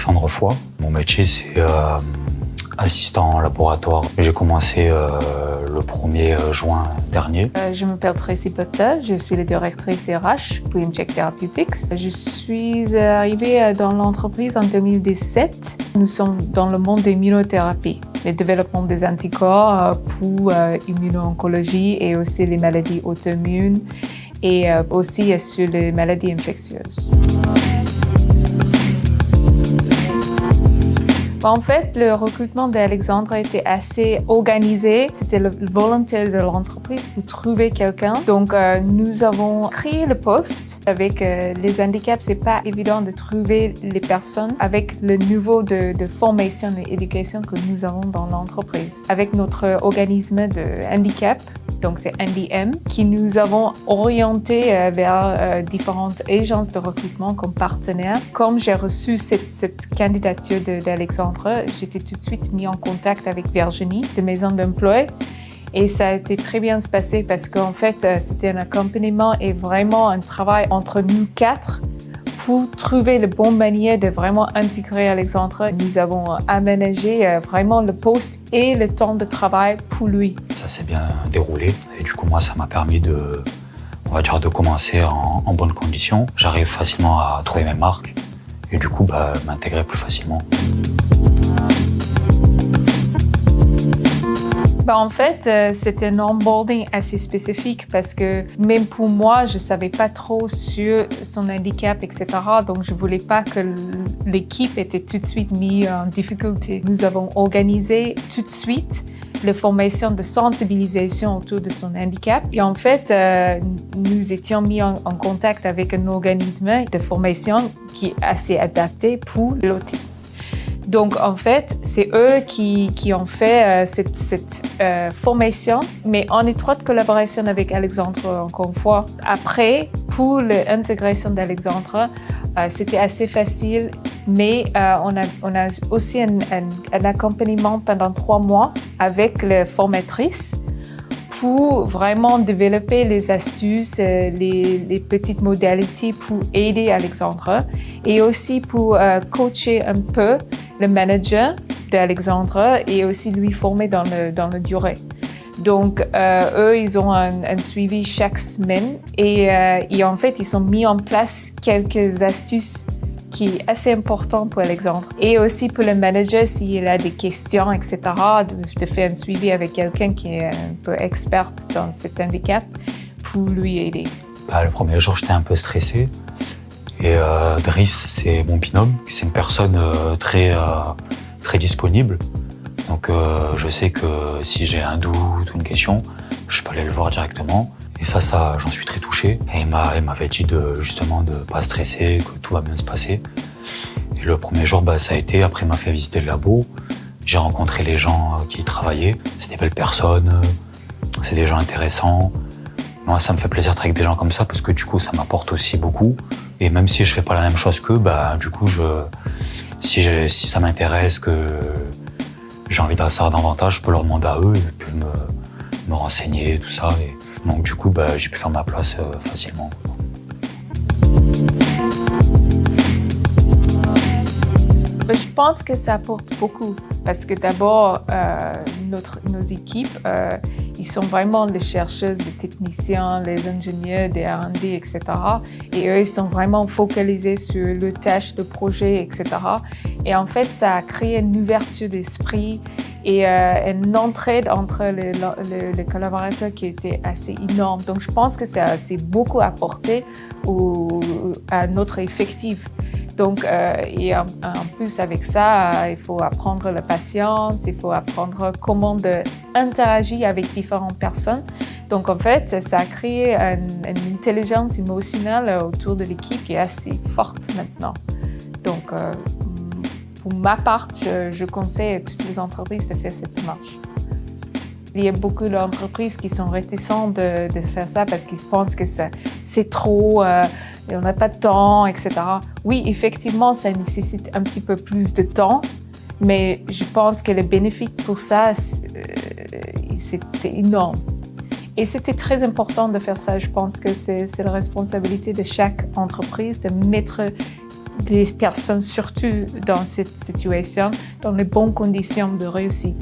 Alexandre Foy. Mon métier, c'est assistant en laboratoire. J'ai commencé le 1er juin dernier. Je m'appelle Tracy Butler, je suis la directrice des RH pour Imject Therapeutics. Je suis arrivée dans l'entreprise en 2017. Nous sommes dans le monde de l'immunothérapie, le développement des anticorps pour l'immuno-oncologie et aussi les maladies auto-immunes et aussi sur les maladies infectieuses. En fait, le recrutement d'Alexandre était assez organisé. C'était la volonté de l'entreprise pour trouver quelqu'un. Donc, nous avons créé le poste. Avec les handicaps, c'est pas évident de trouver les personnes avec le niveau de formation et d'éducation que nous avons dans l'entreprise. Avec notre organisme de handicap, donc c'est NDM, qui nous avons orienté vers différentes agences de recrutement comme partenaires. Comme j'ai reçu cette candidature d'Alexandre, j'étais tout de suite mis en contact avec Virginie de Maison d'Emploi et ça a été très bien se passer parce qu'en fait, c'était un accompagnement et vraiment un travail entre nous quatre pour trouver la bonne manière de vraiment intégrer Alexandre. Nous avons aménagé vraiment le poste et le temps de travail pour lui. Ça s'est bien déroulé et du coup, moi, ça m'a permis de commencer en bonnes conditions. J'arrive facilement à trouver mes marques et du coup, m'intégrer plus facilement. En fait, c'était un onboarding assez spécifique parce que même pour moi, je ne savais pas trop sur son handicap, etc. Donc, je ne voulais pas que l'équipe était tout de suite mise en difficulté. Nous avons organisé tout de suite la formation de sensibilisation autour de son handicap. Et en fait, nous étions mis en contact avec un organisme de formation qui est assez adapté pour l'autisme. Donc, en fait, c'est eux qui ont fait cette formation, mais en étroite collaboration avec Alexandre, encore une fois. Après, pour l'intégration d'Alexandre, c'était assez facile, mais on a aussi un accompagnement pendant 3 mois avec la formatrice pour vraiment développer les astuces, les petites modalités pour aider Alexandre et aussi pour coacher un peu le manager d'Alexandre et aussi lui former dans le durée. Donc, eux, ils ont un suivi chaque semaine et en fait, ils ont mis en place quelques astuces qui est assez important pour Alexandre. Et aussi pour le manager, s'il a des questions, etc., de faire un suivi avec quelqu'un qui est un peu expert dans cet handicap pour lui aider. Le premier jour, j'étais un peu stressé. Et Driss, c'est mon binôme. C'est une personne très disponible. Donc, je sais que si j'ai un doute ou une question, je peux aller le voir directement. Et ça, j'en suis très touché. Et il m'avait dit justement de pas stresser, que tout va bien se passer. Et le premier jour, ça a été. Après, il m'a fait visiter le labo. J'ai rencontré les gens qui y travaillaient. C'est des belles personnes. C'est des gens intéressants. Moi, ça me fait plaisir de travailler avec des gens comme ça parce que du coup, ça m'apporte aussi beaucoup. Et même si je fais pas la même chose qu'eux, du coup, si ça m'intéresse, que j'ai envie d'en savoir davantage, je peux leur demander à eux et puis me renseigner, tout ça. Et donc du coup, j'ai pu faire ma place facilement. Je pense que ça apporte beaucoup parce que d'abord, nos équipes, ils sont vraiment les chercheurs, les techniciens, les ingénieurs, des R&D, etc. Et eux, ils sont vraiment focalisés sur le tâche de projet, etc. Et en fait, ça a créé une ouverture d'esprit et une entraide entre les collaborateurs qui était assez énorme. Donc, je pense que ça a beaucoup apporté à notre effectif. Donc, et en plus avec ça, il faut apprendre la patience, il faut apprendre comment interagir avec différentes personnes. Donc, en fait, ça a créé une intelligence émotionnelle autour de l'équipe qui est assez forte maintenant. Donc, pour ma part, je conseille à toutes les entreprises de faire cette démarche. Il y a beaucoup d'entreprises qui sont réticentes de faire ça parce qu'ils pensent que c'est trop, on n'a pas de temps, etc. Oui, effectivement, ça nécessite un petit peu plus de temps, mais je pense que le bénéfice pour ça, c'est énorme. Et c'était très important de faire ça. Je pense que c'est la responsabilité de chaque entreprise de mettre des personnes, surtout dans cette situation, dans les bonnes conditions de réussite.